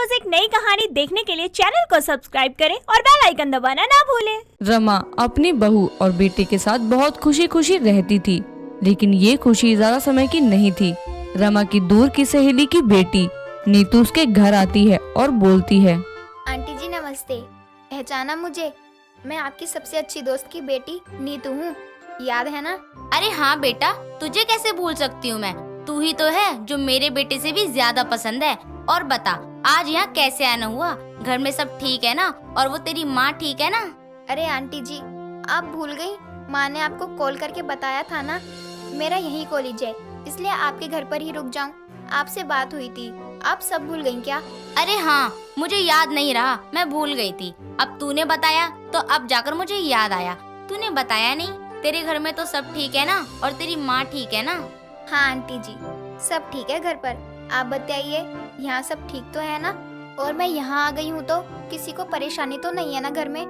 रोज एक नई कहानी देखने के लिए चैनल को सब्सक्राइब करें और बेल आइकन दबाना ना भूलें। रमा अपनी बहू और बेटे के साथ बहुत खुशी खुशी रहती थी, लेकिन ये खुशी ज्यादा समय की नहीं थी। रमा की दूर की सहेली की बेटी नीतू उसके घर आती है और बोलती है, आंटी जी नमस्ते। पहचाना मुझे? मैं आपकी सबसे अच्छी दोस्त की बेटी नीतू हूँ, याद है ना? अरे हाँ बेटा, तुझे कैसे भूल सकती हूँ मैं। तू ही तो है जो मेरे बेटे से भी ज्यादा पसंद है। और बता, आज यहाँ कैसे आना हुआ? घर में सब ठीक है ना? और वो तेरी माँ ठीक है ना? अरे आंटी जी, आप भूल गई? माँ ने आपको कॉल करके बताया था ना, मेरा यही कॉलेज है, इसलिए आपके घर पर ही रुक जाऊँ। आपसे बात हुई थी, आप सब भूल गई क्या? अरे हाँ, मुझे याद नहीं रहा, मैं भूल गई थी। अब तूने बताया तो अब जाकर मुझे याद आया। तूने बताया नहीं, तेरे घर में तो सब ठीक है ना? और तेरी माँ ठीक है ना? हाँ आंटी जी, सब ठीक है घर पर। आप बताइए, यहाँ सब ठीक तो है ना? और मैं यहाँ आ गई हूँ तो किसी को परेशानी तो नहीं है ना घर में?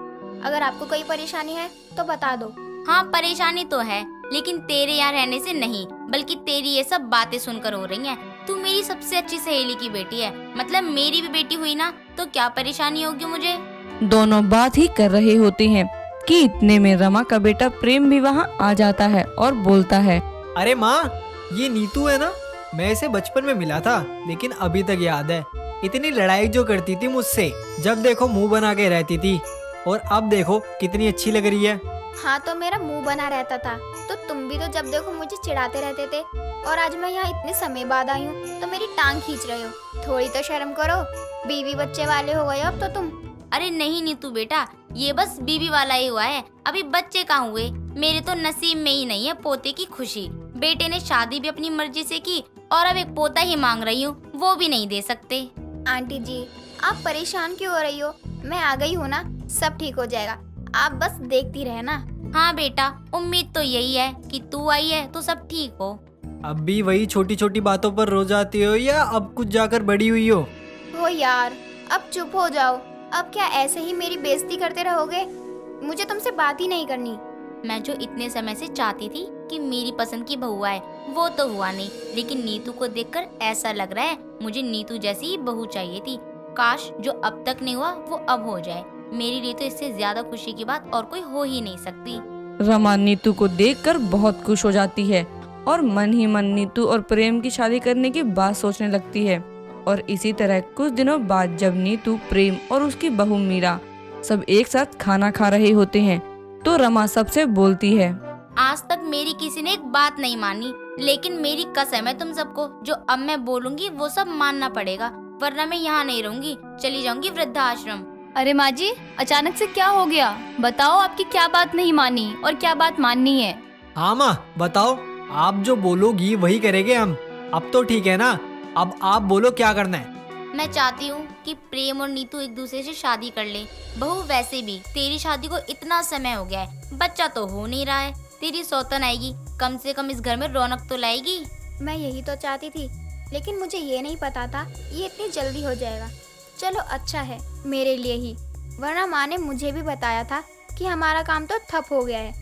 अगर आपको कोई परेशानी है तो बता दो। हाँ परेशानी तो है, लेकिन तेरे यहाँ रहने से नहीं, बल्कि तेरी ये सब बातें सुनकर हो रही हैं। तू मेरी सबसे अच्छी सहेली की बेटी है, मतलब मेरी भी बेटी हुई ना, तो क्या परेशानी होगी मुझे? दोनों बात ही कर रहे होते हैं कि इतने में रमा का बेटा प्रेम भी वहाँ आ जाता है और बोलता है, अरे माँ, ये नीतू है ना? मैं इसे बचपन में मिला था, लेकिन अभी तक याद है इतनी लड़ाई जो करती थी मुझसे, जब देखो मुंह बना के रहती थी, और अब देखो कितनी अच्छी लग रही है। हाँ तो मेरा मुंह बना रहता था, तो तुम भी तो जब देखो मुझे चिढ़ाते रहते थे। और आज मैं यहाँ इतने समय बाद आई हूँ तो मेरी टांग खींच रहे हो। थोड़ी तो शर्म करो, बीवी बच्चे वाले हो गए अब तो तुम। अरे नहीं नीतू बेटा, ये बस बीवी वाला ही हुआ है, अभी बच्चे कहाँ हुए। मेरे तो नसीब में ही नहीं है पोते की खुशी। बेटे ने शादी भी अपनी मर्जी से की और अब एक पोता ही मांग रही हूँ, वो भी नहीं दे सकते। आंटी जी, आप परेशान क्यों हो रही हो? मैं आ गई हूँ ना, सब ठीक हो जाएगा, आप बस देखती रहना। हाँ बेटा, उम्मीद तो यही है कि तू आई है तो सब ठीक हो। अब भी वही छोटी छोटी बातों पर रो जाती हो, या अब कुछ जाकर बड़ी हुई हो? हो यार, अब चुप हो जाओ। अब क्या ऐसे ही मेरी बेइज्जती करते रहोगे? मुझे तुमसे बात ही नहीं करनी। मैं जो इतने समय से चाहती थी कि मेरी पसंद की बहू आए, वो तो हुआ नहीं, लेकिन नीतू को देखकर ऐसा लग रहा है मुझे नीतू जैसी ही बहू चाहिए थी। काश जो अब तक नहीं हुआ वो अब हो जाए। मेरे लिए तो इससे ज्यादा खुशी की बात और कोई हो ही नहीं सकती। रमा नीतू को देखकर बहुत खुश हो जाती है और मन ही मन नीतू और प्रेम की शादी करने की बात सोचने लगती है। और इसी तरह कुछ दिनों बाद जब नीतू, प्रेम और उसकी बहू मीरा सब एक साथ खाना खा रहे होते हैं तो रमा सबसे बोलती है, आज तक मेरी किसी ने एक बात नहीं मानी, लेकिन मेरी कसम है तुम सबको, जो अब मैं बोलूंगी वो सब मानना पड़ेगा, वरना मैं यहाँ नहीं रहूंगी, चली जाऊंगी वृद्धाश्रम। अरे माँ जी, अचानक से क्या हो गया? बताओ, आपकी क्या बात नहीं मानी और क्या बात माननी है? हाँ माँ बताओ, आप जो बोलोगी वही करेंगे हम। अब तो ठीक है ना? अब आप बोलो क्या करना है। मैं चाहती हूँ कि प्रेम और नीतू एक दूसरे से शादी कर ले। बहू वैसे भी तेरी शादी को इतना समय हो गया है, बच्चा तो हो नहीं रहा है। तेरी सौतन आएगी, कम से कम इस घर में रौनक तो लाएगी। मैं यही तो चाहती थी, लेकिन मुझे ये नहीं पता था ये इतनी जल्दी हो जाएगा। चलो अच्छा है मेरे लिए ही, वरना माँ ने मुझे भी बताया था कि हमारा काम तो ठप हो गया है।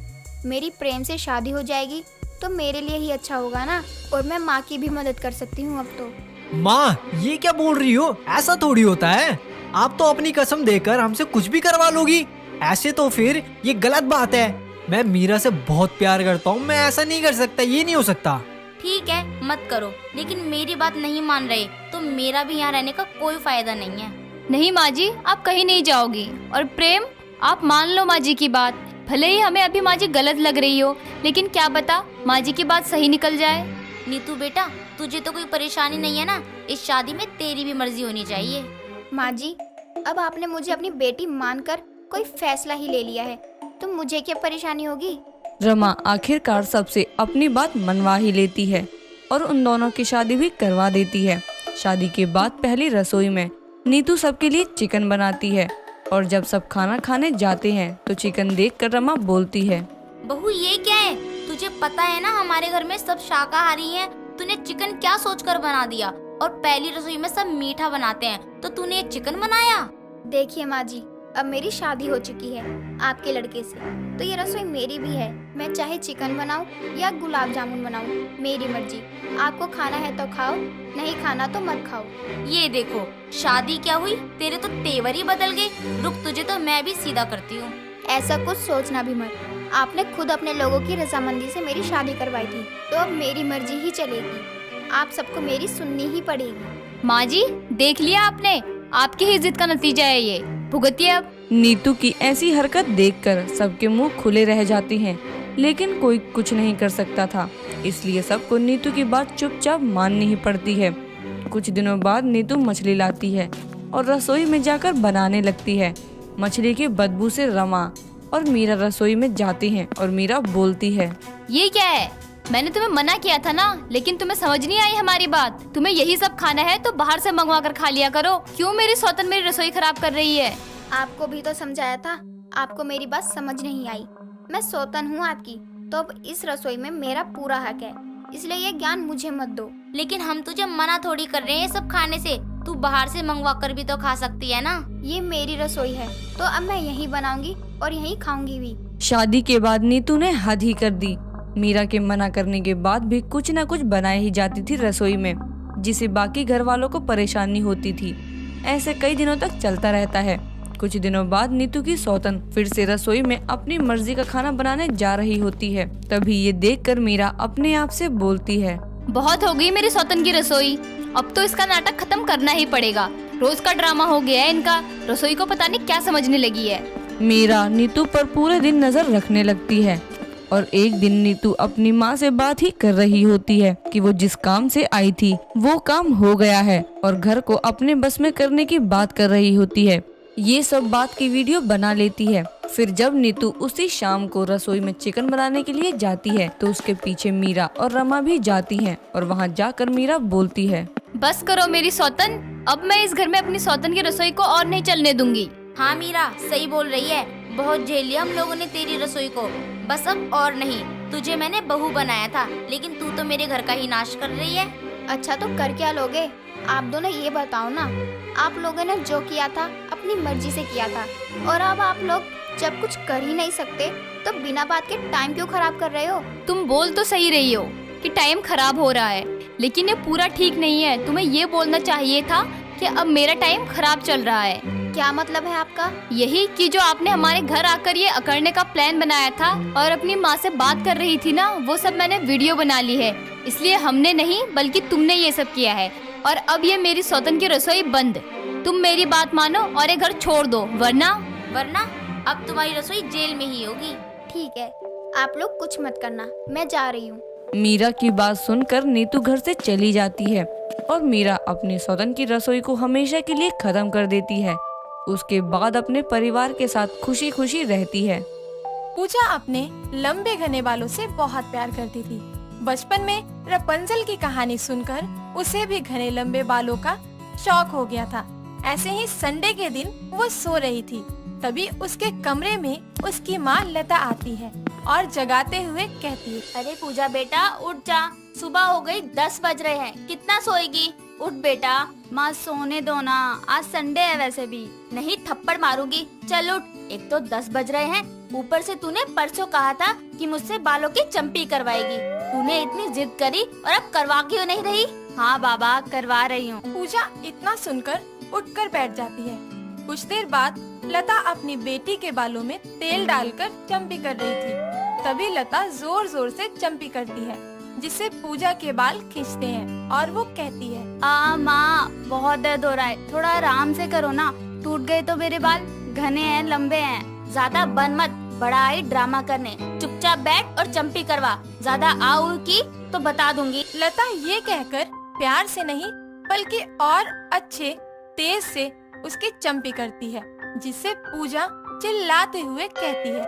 मेरी प्रेम से शादी हो जाएगी तो मेरे लिए ही अच्छा होगा ना, और मैं माँ की भी मदद कर सकती हूँ अब तो। माँ ये क्या बोल रही हो? ऐसा थोड़ी होता है। आप तो अपनी कसम देकर हमसे कुछ भी करवा लोगी। ऐसे तो फिर ये गलत बात है। मैं मीरा से बहुत प्यार करता हूँ, मैं ऐसा नहीं कर सकता, ये नहीं हो सकता। ठीक है मत करो, लेकिन मेरी बात नहीं मान रहे तो मेरा भी यहाँ रहने का कोई फायदा नहीं है। नहीं माँ जी, आप कहीं नहीं जाओगी। और प्रेम, आप मान लो माँ जी की बात। भले ही हमें अभी माँ जी गलत लग रही हो, लेकिन क्या पता माँ जी की बात सही निकल जाए। नीतू बेटा, तुझे तो कोई परेशानी नहीं है ना? इस शादी में तेरी भी मर्जी होनी चाहिए। माँ जी, अब आपने मुझे अपनी बेटी मानकर कोई फैसला ही ले लिया है, तो मुझे क्या परेशानी होगी? रमा आखिरकार सबसे अपनी बात मनवा ही लेती है और उन दोनों की शादी भी करवा देती है। शादी के बाद पहली रसोई में नीतू सबके लिए चिकन बनाती है और जब सब खाना खाने जाते हैं तो चिकन देखकर रमा बोलती है, बहू ये क्या है? तुझे पता है ना हमारे घर में सब शाकाहारी हैं। तूने चिकन क्या सोचकर बना दिया? और पहली रसोई में सब मीठा बनाते हैं, तो तूने चिकन बनाया? देखिए माँ जी, अब मेरी शादी हो चुकी है आपके लड़के से, तो ये रसोई मेरी भी है। मैं चाहे चिकन बनाऊं या गुलाब जामुन बनाऊं, मेरी मर्जी। आपको खाना है तो खाओ, नहीं खाना तो मत खाओ। ये देखो, शादी क्या हुई, तेरे तो तेवर ही बदल गए। रुक, तुझे तो मैं भी सीधा करती हूँ। ऐसा कुछ सोचना भी मत। आपने खुद अपने लोगों की रजामंदी से मेरी शादी करवाई थी, तो अब मेरी मर्जी ही चलेगी। आप सबको मेरी सुननी ही पड़ेगी। माँ जी, देख लिया आपने, आपकी ही जिद का नतीजा है ये, भुगतिए अब। नीतू की ऐसी हरकत देखकर सबके मुंह खुले रह जाते हैं, लेकिन कोई कुछ नहीं कर सकता था, इसलिए सबको नीतू की बात चुपचाप माननी ही पड़ती है। कुछ दिनों बाद नीतू मछली लाती है और रसोई में जाकर बनाने लगती है। मछली की बदबू से रमा और मीरा रसोई में जाती हैं और मीरा बोलती है, ये क्या है? मैंने तुम्हें मना किया था ना, लेकिन तुम्हें समझ नहीं आई हमारी बात। तुम्हें यही सब खाना है तो बाहर से मंगवा कर खा लिया करो। क्यों मेरी सौतन मेरी रसोई खराब कर रही है? आपको भी तो समझाया था, आपको मेरी बात समझ नहीं आई। मैं सौतन हूँ आपकी, तो अब इस रसोई में मेरा पूरा हक है, इसलिए ये ज्ञान मुझे मत दो। लेकिन हम तुझे मना थोड़ी कर रहे हैं ये सब खाने से, तू बाहर से मंगवा कर भी तो खा सकती है ना। ये मेरी रसोई है, तो अब मैं यहीं बनाऊंगी और यहीं खाऊंगी भी। शादी के बाद नीतू ने हद ही कर दी। मीरा के मना करने के बाद भी कुछ न कुछ बनाई ही जाती थी रसोई में, जिसे बाकी घर वालों को परेशानी होती थी। ऐसे कई दिनों तक चलता रहता है। कुछ दिनों बाद नीतू की सौतन फिर से रसोई में अपनी मर्जी का खाना बनाने जा रही होती है। तभी ये देखकर मीरा अपने आप से बोलती है, बहुत हो गई मेरी सौतन की रसोई, अब तो इसका नाटक खत्म करना ही पड़ेगा। रोज का ड्रामा हो गया है इनका, रसोई को पता नहीं क्या समझने लगी है। मीरा नीतू पर पूरे दिन नजर रखने लगती है और एक दिन नीतू अपनी माँ से बात ही कर रही होती है कि वो जिस काम से आई थी वो काम हो गया है और घर को अपने बस में करने की बात कर रही होती है। ये सब बात की वीडियो बना लेती है। फिर जब नीतू उसी शाम को रसोई में चिकन बनाने के लिए जाती है तो उसके पीछे मीरा और रमा भी जाती हैं और वहाँ जाकर मीरा बोलती है, बस करो मेरी सौतन, अब मैं इस घर में अपनी सौतन की रसोई को और नहीं चलने दूंगी। हाँ मीरा, सही बोल रही है, बहुत झेल लिया हम लोगों ने तेरी रसोई को, बस अब और नहीं। तुझे मैंने बहू बनाया था, लेकिन तू तो मेरे घर का ही नाश कर रही है। अच्छा तो कर क्या लोगे? आप दोनों ये बताओ ना, आप लोगों ने जो किया था अपनी मर्जी से किया था, और अब आप लोग जब कुछ कर ही नहीं सकते तो बिना बात के टाइम क्यों खराब कर रहे हो? तुम बोल तो सही रही हो कि टाइम खराब हो रहा है, लेकिन ये पूरा ठीक नहीं है। तुम्हें ये बोलना चाहिए था कि अब मेरा टाइम खराब चल रहा है। क्या मतलब है आपका? यही कि जो आपने हमारे घर आकर ये अकड़ने का प्लान बनाया था और अपनी माँ से बात कर रही थी ना, वो सब मैंने वीडियो बना ली है। इसलिए हमने नहीं बल्कि तुमने ये सब किया है, और अब ये मेरी सौतन की रसोई बंद। तुम मेरी बात मानो और ये घर छोड़ दो, वरना अब तुम्हारी रसोई जेल में ही होगी। ठीक है, आप लोग कुछ मत करना, मैं जा रही हूँ। मीरा की बात सुनकर नीतू घर से चली जाती है और मीरा अपनी सौतन की रसोई को हमेशा के लिए खत्म कर देती है। उसके बाद अपने परिवार के साथ खुशी खुशी रहती है। पूजा अपने लंबे घने बालों से बहुत प्यार करती थी। बचपन में रपुंज़ल की कहानी सुनकर उसे भी घने लंबे बालों का शौक हो गया था। ऐसे ही संडे के दिन वो सो रही थी, तभी उसके कमरे में उसकी माँ लता आती है और जगाते हुए कहती है, अरे पूजा बेटा उठ जा, सुबह हो गई, 10 बज रहे हैं, कितना सोएगी? उठ बेटा। माँ सोने दो ना, आज संडे है वैसे भी। नहीं, थप्पड़ मारूंगी, चल उठ। एक तो 10 बज रहे हैं, ऊपर से तूने परसों कहा था कि मुझसे बालों की चंपी करवाएगी। तूने इतनी जिद करी और अब करवा क्यों नहीं रही? हाँ बाबा, करवा रही हूँ। पूजा इतना सुनकर उठकर बैठ जाती है। कुछ देर बाद लता अपनी बेटी के बालों में तेल डालकर चंपी कर रही थी। तभी लता जोर जोर से चंपी करती है, जिससे पूजा के बाल खींचते हैं और वो कहती है, माँ बहुत दर्द हो रहा है, थोड़ा आराम से करो ना, टूट गए तो मेरे बाल, घने हैं, लंबे हैं, ज्यादा बन मत, बड़ा आई ड्रामा करने, चुपचाप बैठ और चंपी करवा, ज्यादा आऊ की तो बता दूंगी। लता ये कहकर प्यार से नहीं बल्कि और अच्छे तेज से उसकी चंपी करती है, जिससे पूजा चिल्लाते हुए कहती है,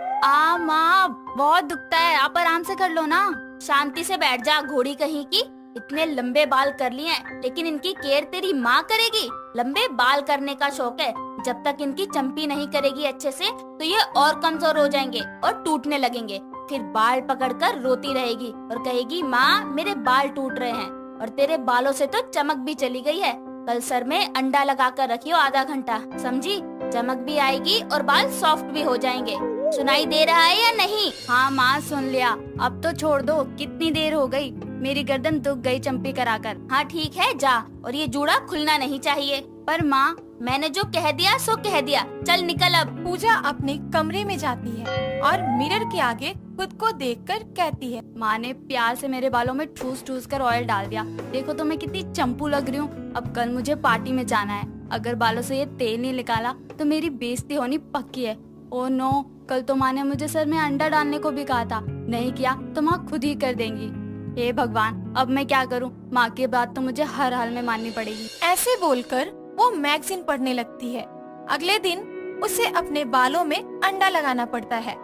माँ बहुत दुखता है, आप आराम से कर लो ना, शांति से बैठ जा, घोड़ी कहीं की। इतने लंबे बाल कर लिए हैं, लेकिन इनकी केयर तेरी माँ करेगी। लंबे बाल करने का शौक है, जब तक इनकी चंपी नहीं करेगी अच्छे से तो ये और कमजोर हो जाएंगे और टूटने लगेंगे। फिर बाल पकड़कर रोती रहेगी और कहेगी, माँ मेरे बाल टूट रहे हैं, और तेरे बालों से तो चमक भी चली गई है। कल सर में अंडा लगा कर रखियो आधा घंटा, समझी? चमक भी आएगी और बाल सॉफ्ट भी हो जाएंगे। सुनाई दे रहा है या नहीं? हाँ माँ, सुन लिया। अब तो छोड़ दो, कितनी देर हो गई, मेरी गर्दन दुख गई चंपी कराकर। हाँ ठीक है, जा, और ये जूड़ा खुलना नहीं चाहिए। पर माँ, मैंने जो कह दिया सो कह दिया, चल निकल अब। पूजा अपने कमरे में जाती है और मिरर के आगे खुद को देखकर कहती है। माँ ने प्यार से मेरे बालों में ठूस ठूस कर ऑयल डाल दिया। देखो तो मैं कितनी चंपू लग रही हूँ। अब कल मुझे पार्टी में जाना है। अगर बालों से ये तेल नहीं निकाला तो मेरी बेइज्जती होनी पक्की है। ओ नो, कल तो माँ ने मुझे सर में अंडा डालने को भी कहा था। नहीं किया तो माँ खुद ही कर देंगी। हे भगवान, अब मैं क्या करूँ? माँ की बात तो मुझे हर हाल में माननी पड़ेगी। ऐसे बोलकर वो मैगजीन पढ़ने लगती है। अगले दिन उसे अपने बालों में अंडा लगाना पड़ता है।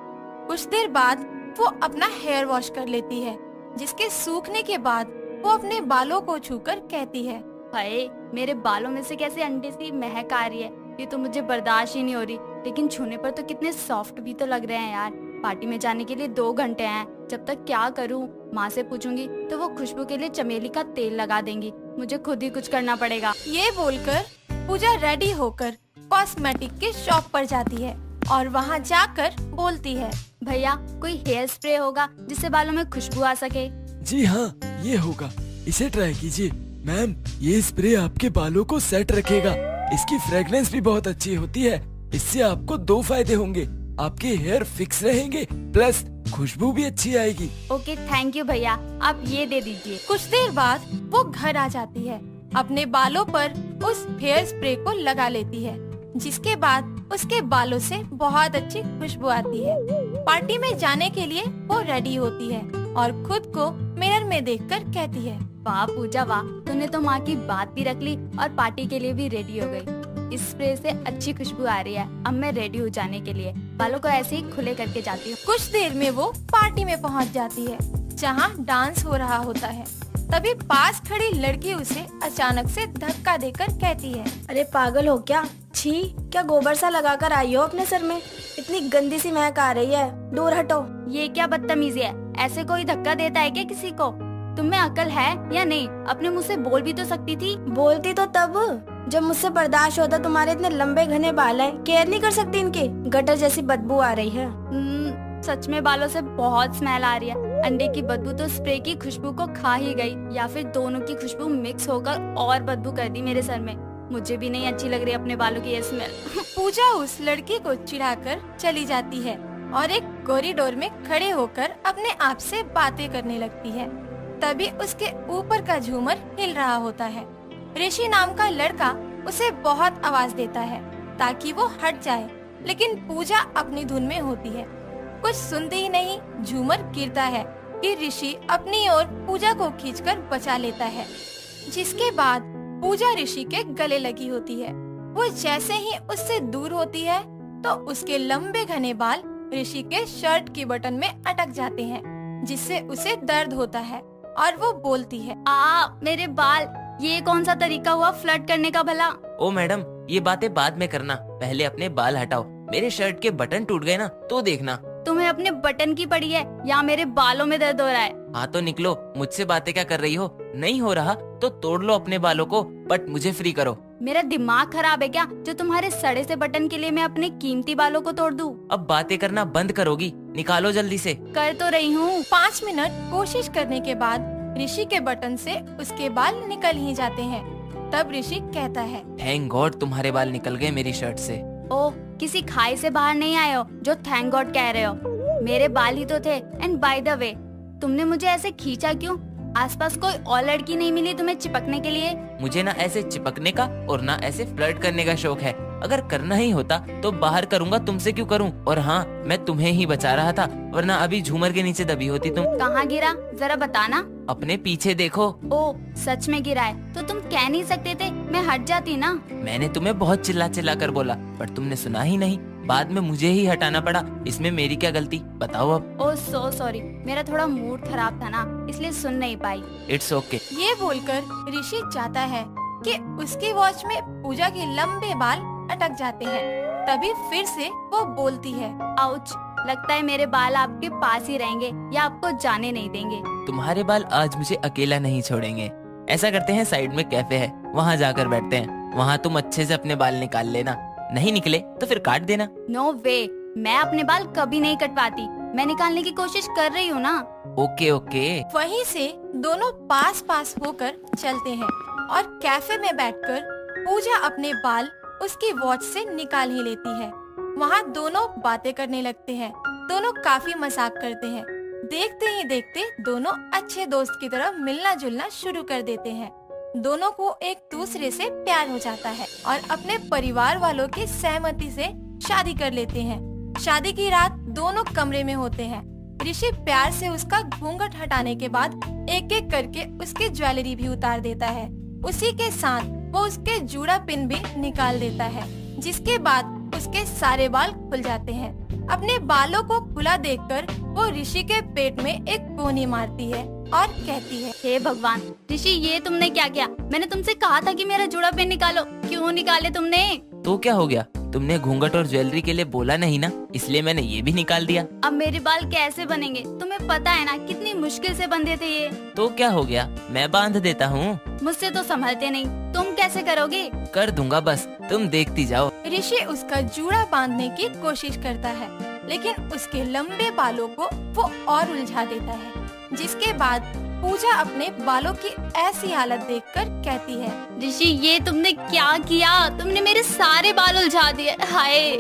कुछ देर बाद वो अपना हेयर वॉश कर लेती है, जिसके सूखने के बाद वो अपने बालों को छूकर कहती है, हाय, मेरे बालों में से कैसे अंडे सी महक आ रही है। ये तो मुझे बर्दाश्त ही नहीं हो रही। लेकिन छूने पर तो कितने सॉफ्ट भी तो लग रहे हैं यार। पार्टी में जाने के लिए 2 घंटे हैं। जब तक क्या करूँ? माँ से पूछूंगी तो वो खुशबू के लिए चमेली का तेल लगा देंगी। मुझे खुद ही कुछ करना पड़ेगा। ये बोलकर पूजा रेडी होकर कॉस्मेटिक के शॉप पर जाती है और वहाँ जाकर बोलती है, भैया कोई हेयर स्प्रे होगा जिससे बालों में खुशबू आ सके? जी हाँ, ये होगा, इसे ट्राई कीजिए। मैम, ये स्प्रे आपके बालों को सेट रखेगा। इसकी फ्रेग्रेंस भी बहुत अच्छी होती है। इससे आपको 2 फायदे होंगे, आपके हेयर फिक्स रहेंगे, प्लस खुशबू भी अच्छी आएगी। ओके, थैंक यू भैया, आप ये दे दीजिए। कुछ देर बाद वो घर आ जाती है। अपने बालों पर उस हेयर स्प्रे को लगा लेती है, जिसके बाद उसके बालों से बहुत अच्छी खुशबू आती है। पार्टी में जाने के लिए वो रेडी होती है और खुद को मिरर में देखकर कहती है, वाह पूजा वाह, तूने तो माँ की बात भी रख ली और पार्टी के लिए भी रेडी हो गई। इस स्प्रे से अच्छी खुशबू आ रही है। अब मैं रेडी हो जाने के लिए बालों को ऐसे ही खुले करके जाती हूँ। कुछ देर में वो पार्टी में पहुंच जाती है, जहां डांस हो रहा होता है। तभी पास खड़ी लड़की उसे अचानक से धक्का देकर कहती है, अरे पागल हो क्या? छी, क्या गोबर सा लगा कर आई हो अपने सर में? इतनी गंदी सी महक आ रही है, दूर हटो। ये क्या बदतमीजी है? ऐसे कोई धक्का देता है क्या किसी को? तुम्हें अकल है या नहीं? अपने मुँह से बोल भी तो सकती थी। बोलती तो तब जब मुझसे बर्दाश्त होता। तुम्हारे इतने लंबे घने बाल है, केयर नहीं कर सकती इनकी? गटर जैसी बदबू आ रही है। सच में बालों से बहुत स्मेल आ रही है। अंडे की बदबू तो स्प्रे की खुशबू को खा ही गई, या फिर दोनों की खुशबू मिक्स होकर और बदबू कर दी मेरे सर में। मुझे भी नहीं अच्छी लग रही अपने बालों की ये स्मेल। पूजा उस लड़की को चिढ़ाकर चली जाती है और एक कॉरिडोर में खड़े होकर अपने आप से बातें करने लगती है। तभी उसके ऊपर का झूमर हिल रहा होता है। ऋषि नाम का लड़का उसे बहुत आवाज देता है ताकि वो हट जाए, लेकिन पूजा अपनी धुन में होती है। कुछ सुनते ही नहीं झूमर गिरता है कि ऋषि अपनी ओर पूजा को खींचकर बचा लेता है, जिसके बाद पूजा ऋषि के गले लगी होती है। वो जैसे ही उससे दूर होती है तो उसके लंबे घने बाल ऋषि के शर्ट की बटन में अटक जाते हैं, जिससे उसे दर्द होता है और वो बोलती है, मेरे बाल, ये कौन सा तरीका हुआ फ्लर्ट करने का भला? ओ मैडम, ये बातें बाद में करना, पहले अपने बाल हटाओ। मेरे शर्ट के बटन टूट गए ना, तो देखना। तुम्हें अपने बटन की पड़ी है या मेरे बालों में दर्द हो रहा है? हाँ तो निकलो, मुझसे बातें क्या कर रही हो? नहीं हो रहा तो तोड़ लो अपने बालों को, बट मुझे फ्री करो। मेरा दिमाग खराब है क्या, जो तुम्हारे सड़े से बटन के लिए मैं अपने कीमती बालों को तोड़ दूं? अब बातें करना बंद करोगी? निकालो जल्दी से। कर तो रही हूँ। 5 मिनट कोशिश करने के बाद ऋषि के बटन से उसके बाल निकल ही जाते हैं। तब ऋषि कहता है, थैंक गॉड तुम्हारे बाल निकल गए मेरी शर्ट से। ओह, किसी खाई से बाहर नहीं आए हो जो थैंक गॉड कह रहे हो। मेरे बाल ही तो थे। एंड बाय द वे, तुमने मुझे ऐसे खींचा क्यों? आसपास कोई और लड़की नहीं मिली तुम्हें चिपकने के लिए? मुझे ना ऐसे चिपकने का और ना ऐसे फ्लर्ट करने का शौक है। अगर करना ही होता तो बाहर करूँगा, तुमसे क्यों करूँ? और हाँ, मैं तुम्हें ही बचा रहा था, वरना अभी झूमर के नीचे दबी होती तुम। कहाँ गिरा, जरा बताना। अपने पीछे देखो। ओह, सच में गिरा है? तो तुम कह नहीं सकते थे, मैं हट जाती ना। मैंने तुम्हें बहुत चिल्ला चिल्ला कर बोला, पर तुमने सुना ही नहीं। बाद में मुझे ही हटाना पड़ा, इसमें मेरी क्या गलती? बताओ अब। ओह सो सॉरी, मेरा थोड़ा मूड खराब था ना, इसलिए सुन नहीं पाई। It's okay. ये बोलकर ऋषि चाहता है कि उसकी वॉच में पूजा के लंबे बाल अटक जाते हैं। तभी फिर से वो बोलती है, आउच, लगता है मेरे बाल आपके पास ही रहेंगे या आपको जाने नहीं देंगे। तुम्हारे बाल आज मुझे अकेला नहीं छोड़ेंगे। ऐसा करते हैं, साइड में कैफे है, वहाँ जाकर बैठते हैं। वहाँ तुम अच्छे से अपने बाल निकाल लेना। नहीं निकले तो फिर काट देना। नो वे, मैं अपने बाल कभी नहीं कटवाती। मैं निकालने की कोशिश कर रही हूँ ना। Okay okay. वहीं से दोनों पास पास होकर चलते हैं और कैफे में बैठकर पूजा अपने बाल उसकी वॉच से निकाल ही लेती है। वहाँ दोनों बातें करने लगते हैं। दोनों काफी मजाक करते हैं। देखते ही देखते दोनों अच्छे दोस्त की तरह मिलना जुलना शुरू कर देते हैं। दोनों को एक दूसरे से प्यार हो जाता है और अपने परिवार वालों की सहमति से शादी कर लेते हैं। शादी की रात दोनों कमरे में होते हैं। ऋषि प्यार से उसका घूंघट हटाने के बाद एक एक करके उसकी ज्वेलरी भी उतार देता है। उसी के साथ वो उसके जूड़ा पिन भी निकाल देता है, जिसके बाद उसके सारे बाल खुल जाते हैं। अपने बालों को खुला देखकर वो ऋषि के पेट में एक गोनी मारती है और कहती है, हे भगवान, ऋषि ये तुमने क्या किया? मैंने तुमसे कहा था कि मेरा जुड़ा पेन निकालो, क्यों निकाले तुमने? तो क्या हो गया? तुमने घूंघट और ज्वेलरी के लिए बोला नहीं ना, इसलिए मैंने ये भी निकाल दिया। अब मेरे बाल कैसे बनेंगे? तुम्हें पता है ना कितनी मुश्किल से बंधे थे ये। तो क्या हो गया, मैं बांध देता हूँ। मुझसे तो संभलते नहीं, तुम कैसे करोगे? कर दूंगा, बस तुम देखती जाओ। ऋषि उसका जूड़ा बांधने की कोशिश करता है, लेकिन उसके लंबे बालों को वो और उलझा देता है। जिसके बाद पूजा अपने बालों की ऐसी हालत देखकर कहती है, ऋषि ये तुमने क्या किया? तुमने मेरे सारे बाल उलझा दिए। हाय।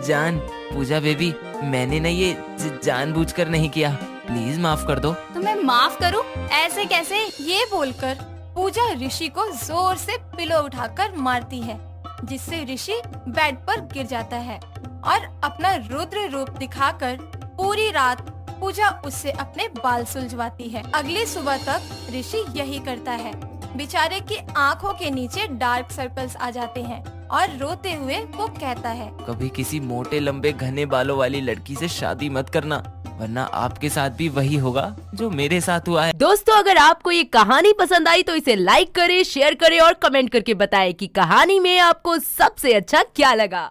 जान, पूजा बेबी, मैंने ना ये जानबूझकर नहीं किया, प्लीज माफ कर दो। तुम्हें माफ करूं? ऐसे कैसे? ये बोलकर पूजा ऋषि को जोर से पिलो उठाकर मारती है, जिससे ऋषि बेड पर गिर जाता है और अपना रुद्र रूप दिखाकर पूरी रात पूजा उससे अपने बाल सुलझवाती है। अगली सुबह तक ऋषि यही करता है। बेचारे की आंखों के नीचे डार्क सर्कल्स आ जाते हैं और रोते हुए वो कहता है, कभी किसी मोटे लंबे घने बालों वाली लड़की से शादी मत करना, वरना आपके साथ भी वही होगा जो मेरे साथ हुआ है। दोस्तों, अगर आपको ये कहानी पसंद आई तो इसे लाइक करें, शेयर करें और कमेंट करके बताएं कि कहानी में आपको सबसे अच्छा क्या लगा।